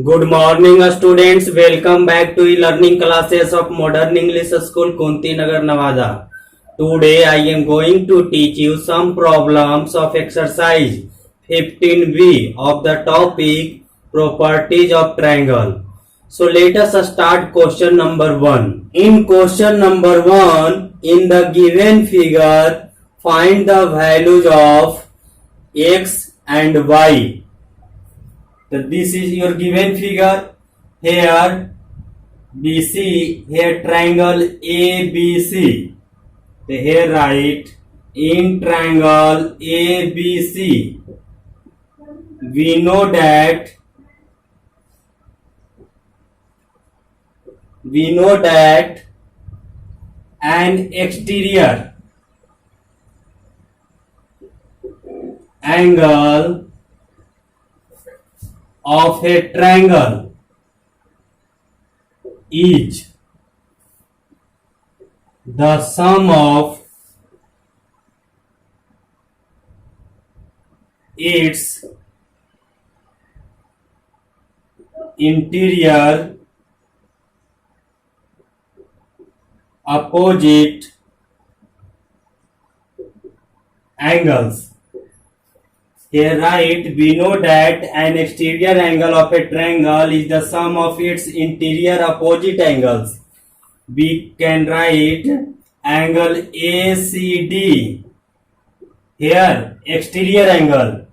Good morning, students. Welcome back to e-learning classes of Modern English School, Kunti Nagar, Nevada. Today, I am going to teach you some problems of exercise 15B of the topic properties of triangle. So, let us start question number 1. In question number 1, in the given figure, find the values of x and y. So this is your given figure. Here BC, here triangle ABC. So here write in triangle ABC. We know that an exterior angle of a triangle is the sum of its interior opposite angles. Here write, we know that an exterior angle of a triangle is the sum of its interior opposite angles. We can write angle ACD. Here exterior angle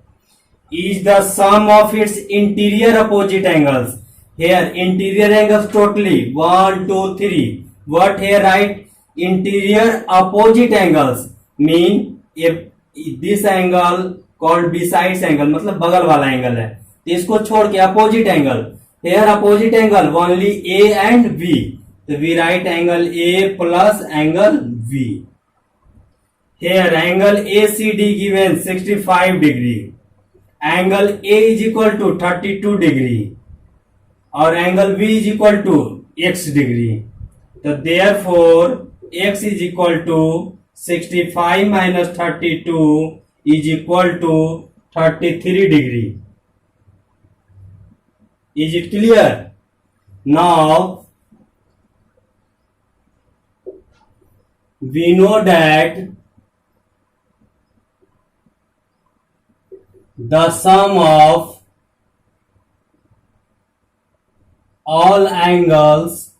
is the sum of its interior opposite angles. Here interior angles totally 1, 2, 3. What here write? Interior opposite angles mean if this angle called besides angle मतलब बगल वाला angle है तो इसको छोड़ के opposite angle here opposite angle only A and B तो we write angle A plus angle B here angle A C D given 65 degree angle A is equal to 32 degree और angle B is equal to X degree तो therefore X is equal to 65 minus 32 is equal to 33 degree. Is it clear? Now we know that the sum of all angles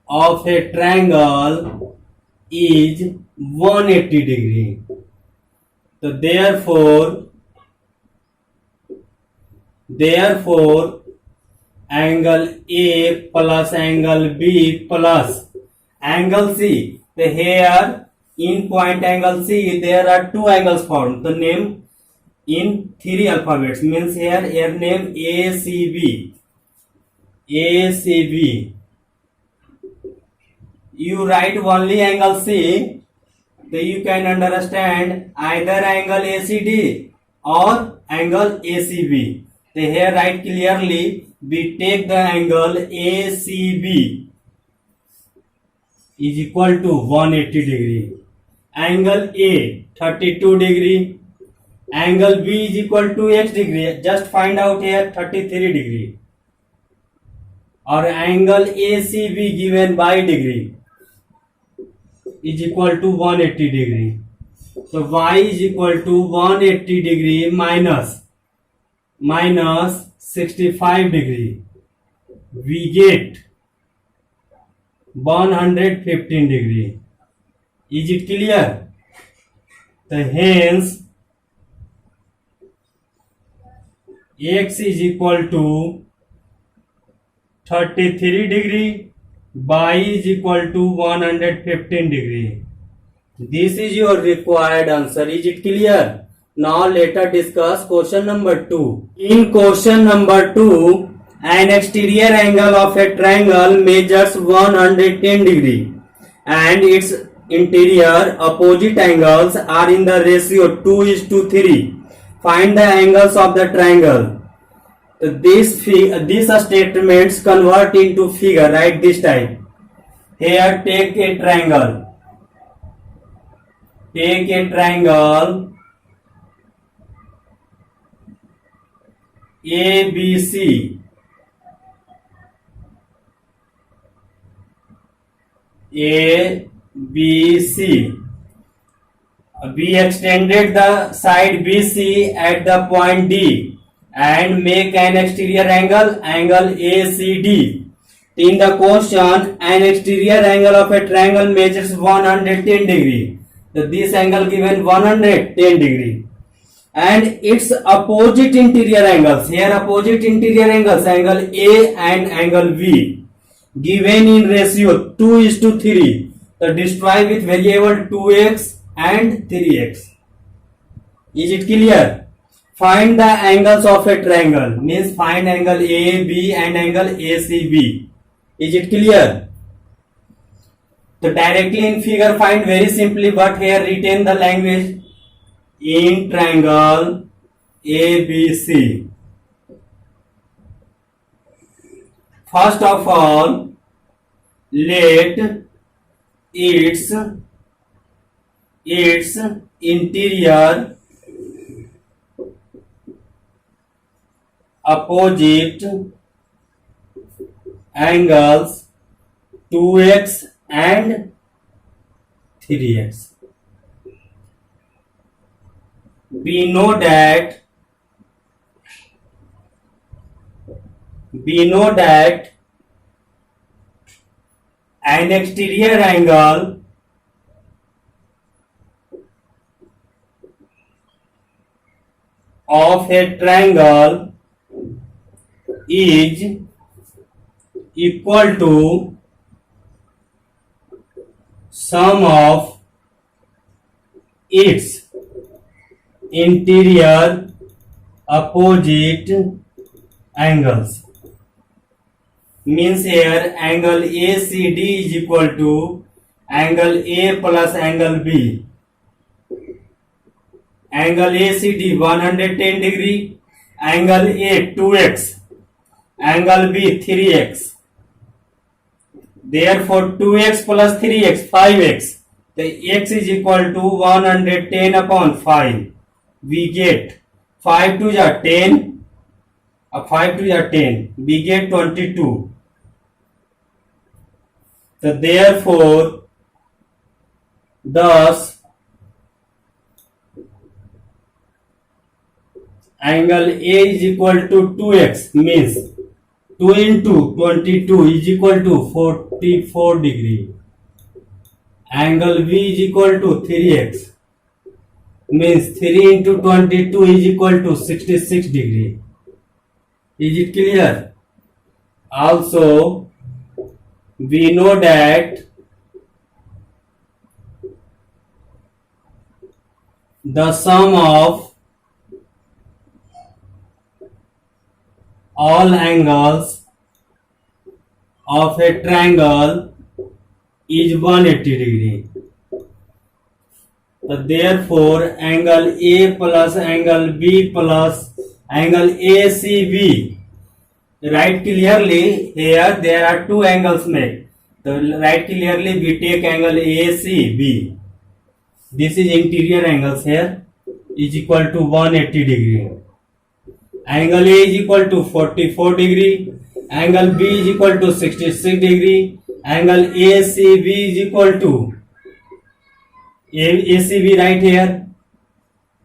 of a triangle is 180 degree. So therefore angle A plus angle B plus angle C. So here in point angle C there are two angles found. The name in three alphabets means here name ACB. ACB. You write only angle C. So you can understand either angle ACD or angle ACB. So here write clearly we take the angle ACB is equal to 180 degree. Angle A 32 degree. Angle B is equal to x degree. Just find out here 33 degree. Or angle ACB given by degree is equal to 180 degree. So y is equal to 180 degree minus 65 degree. We get 115 degree. Is it clear? So hence x is equal to 33 degree. Y is equal to 115 degree. This is your required answer. Is it clear? Now let us discuss question number 2. In question number 2, an exterior angle of a triangle measures 110 degree and its interior opposite angles are in the ratio 2:3. Find the angles of the triangle. These statements convert into figure. Write this type. Here take a triangle. Take a triangle ABC. A, B, C. We extended the side BC at the point D and make an exterior angle ACD. In the question, an exterior angle of a triangle measures 110 degree. So this angle given 110 degree. And its opposite interior angles. Here opposite interior angles, angle A and angle B, given in ratio 2:3. So destroy with variable 2x and 3x. Is it clear? Find the angles of a triangle. Means find angle AB and angle ACB. Is it clear? So directly in figure find very simply, but here retain the language. In triangle ABC, first of all, let its interior opposite angles 2x and 3x. We know that an exterior angle of a triangle is equal to sum of its interior opposite angles. Means here angle ACD is equal to angle A plus angle B. Angle ACD 110 degree, angle A 2x, angle B 3x. Therefore 2x plus 3x 5x. The x is equal to 110 upon 5. We get 5 to the 10, 5 to the 10, we get 22. So therefore, thus angle A is equal to 2x, means 2 into 22 is equal to 44 degree. Angle B is equal to 3x, means 3 into 22 is equal to 66 degree. Is it clear? Also, we know that the sum of all angles of a triangle is 180 degree. So therefore, angle A plus angle B plus angle ACB. Write clearly here there are two angles made. So write clearly we take angle ACB. This is interior angles here is equal to 180 degree. Angle A is equal to 44 degree. Angle B is equal to 66 degree. Angle ACB is equal to ACB right here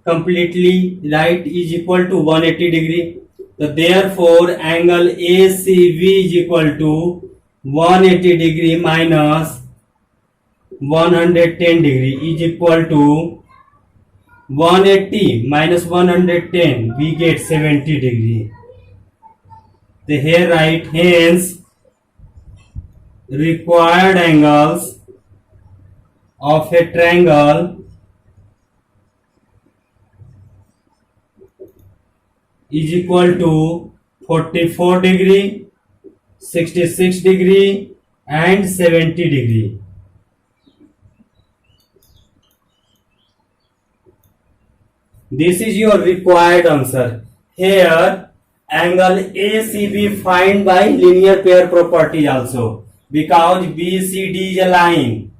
completely right is equal to 180 degree. So therefore angle ACB is equal to 180 degree minus 110 degree is equal to 180 minus 110, we get 70 degree. So here write hence required angles of a triangle is equal to 44 degree, 66 degree and 70 degree. This is your required answer. Here angle ACB find by linear pair property also, because BCD is a line.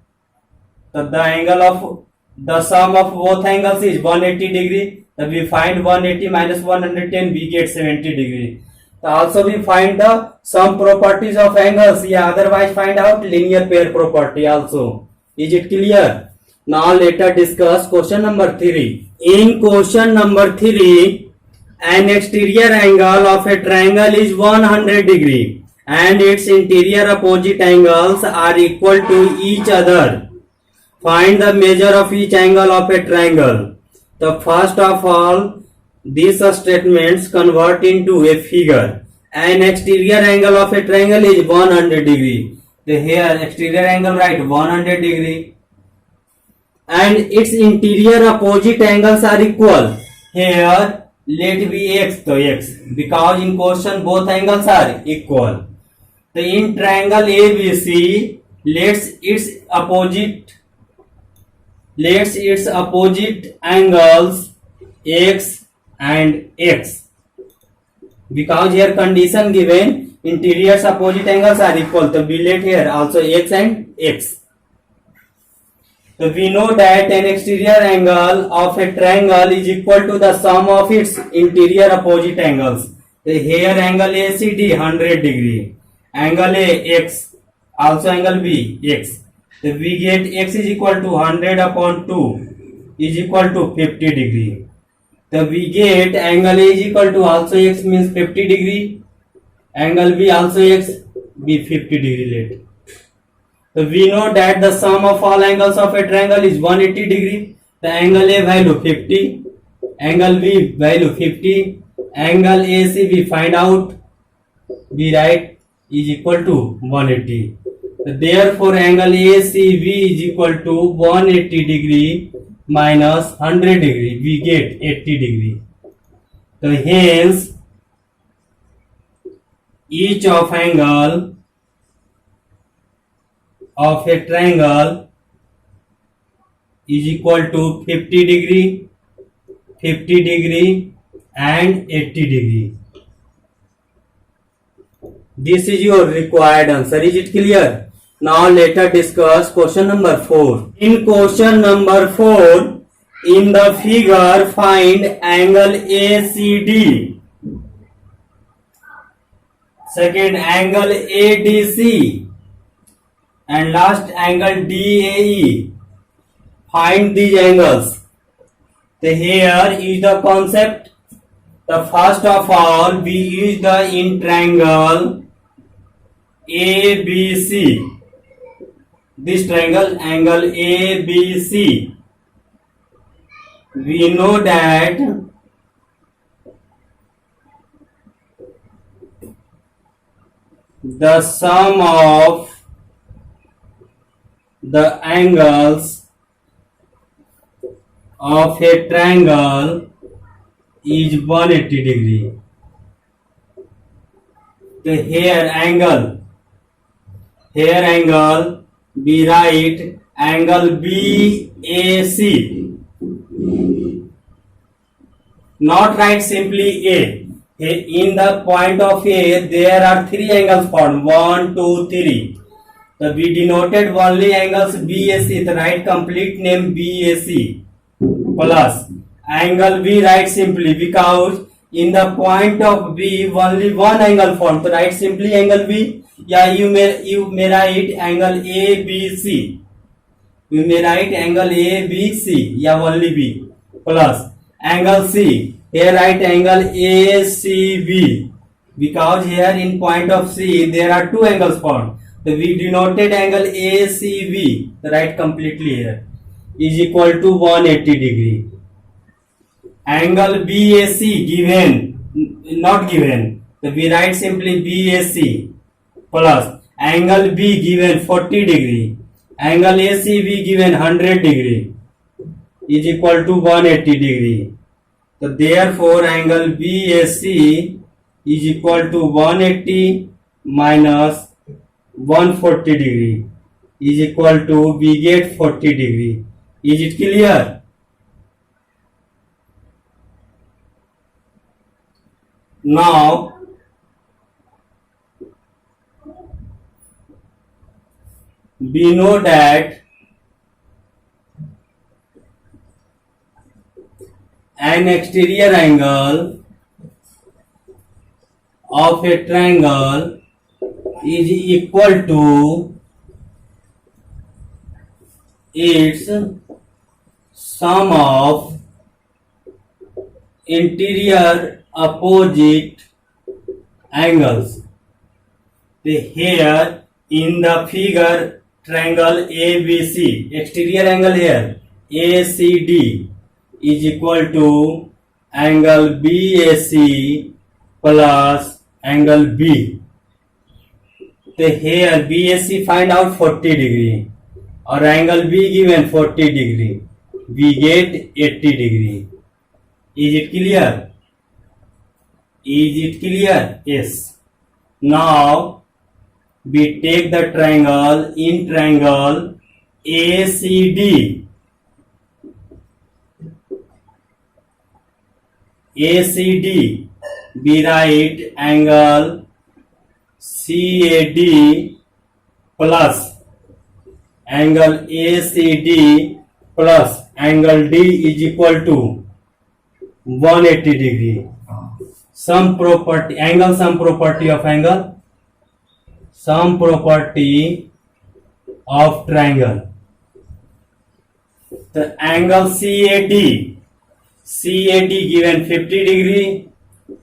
So the angle of the sum of both angles is 180 degree. So we find 180 minus 110, we get 70 degree. Also we find the some properties of angles. Yeah, otherwise find out linear pair property also. Is it clear? Now let us discuss question number 3. In question number 3, an exterior angle of a triangle is 100 degree and its interior opposite angles are equal to each other. Find the measure of each angle of a triangle. The first of all, these statements convert into a figure. An exterior angle of a triangle is 100 degree. The here exterior angle right 100 degree and its interior opposite angles are equal. Here let be x to x because in question both angles are equal. The in triangle ABC let's its opposite angles x and x because here condition given interiors opposite angles are equal, so we let here also x and x. So we know that an exterior angle of a triangle is equal to the sum of its interior opposite angles. So here angle ACD 100 degree, angle A x, also angle B x. So we get x is equal to 100 upon 2 is equal to 50 degree. So we get angle A is equal to also x means 50 degree, angle B also x, B 50 degree let. So we know that the sum of all angles of a triangle is 180 degree. The angle A value 50, angle B value 50, angle AC we find out, we write is equal to 180. So therefore angle ACB is equal to 180 degree minus 100 degree, we get 80 degree. So hence each of angle of a triangle is equal to 50 degree, 50 degree and 80 degree. This is your required answer. Is it clear? Now let us discuss question number 4. In question number 4, in the figure find angle ACD. Second angle ADC. And last angle DAE. Find these angles. So here is the concept. The first of all we use the in triangle ABC. This triangle angle ABC. We know that the sum of the angles of a triangle is 180 degree. The here angle we write angle BAC, not write simply A. In the point of A there are three angles formed, 1, 2, 3. So we denoted only angles BAC, the right complete name BAC plus angle B write simply because in the point of B only one angle formed, so write simply angle B. Yeah, you may write angle ABC. You may write angle ABC. Yeah, only B plus angle C. Here write angle ACB because here in point of C there are two angles formed. So we denoted angle ACB, the right completely here, is equal to 180 degree. Angle BAC given, not given. So we write simply BAC plus angle B given 40 degree. Angle ACB given 100 degree is equal to 180 degree. So therefore angle BAC is equal to 180 minus 140 degree is equal to we get 40 degree. Is it clear? Now we know that an exterior angle of a triangle is equal to its sum of interior opposite angles. Here in the figure, triangle ABC, exterior angle here ACD is equal to angle BAC plus angle B. So here BAC find out 40 degree or angle B given 40 degree. We get 80 degree. Is it clear? Is it clear? Yes. Now we take the triangle in triangle ACD. ACD, we write angle CAD plus angle ACD plus angle D is equal to 180 degree. Some property, angle sum property of angle, sum property of triangle. The angle CAD given 50 degree,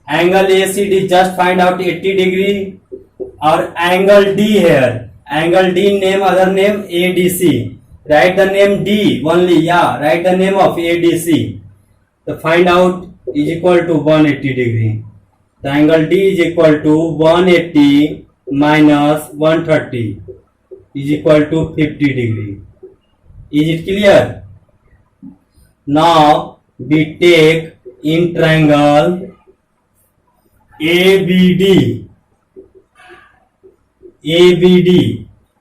angle ACD just find out 80 degree, or angle D here, angle D name other name ADC, write the name D only, yeah, write the name of ADC. The find out is equal to 180 degree. The angle D is equal to 180 minus 130 is equal to 50 degree. Is it clear? Now we take in triangle ABD,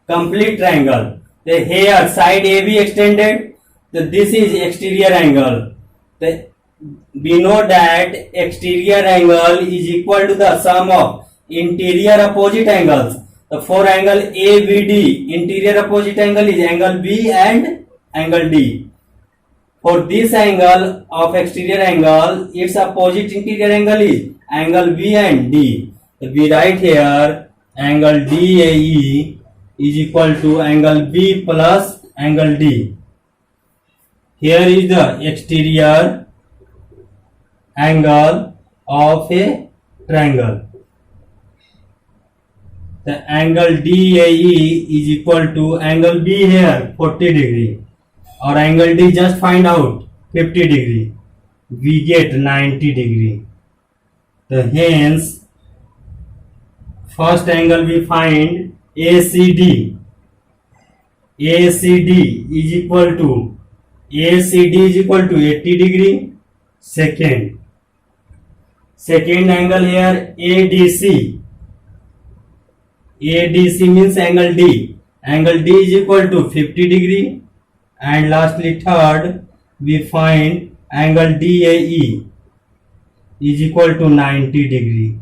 complete triangle. The here side AB extended, so this is exterior angle. We know that exterior angle is equal to the sum of interior opposite angles. The for angle ABD, interior opposite angle is angle B and angle D. For this angle of exterior angle, its opposite interior angle is angle B and D. So we write here angle DAE is equal to angle B plus angle D. Here is the exterior angle of a triangle. The angle DAE is equal to angle B here 40 degree, or angle D just find out 50 degree. We get 90 degree. So hence first angle we find ACD. ACD is equal to 80 degree. Second angle here ADC. ADC means angle D. Angle D is equal to 50 degree. And lastly third we find angle DAE is equal to 90 degree.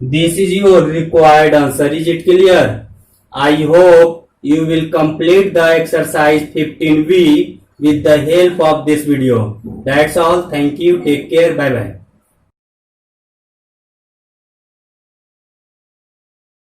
This is your required answer. Is it clear? I hope you will complete the exercise 15B with the help of this video. That's all. Thank you. Take care. Bye bye.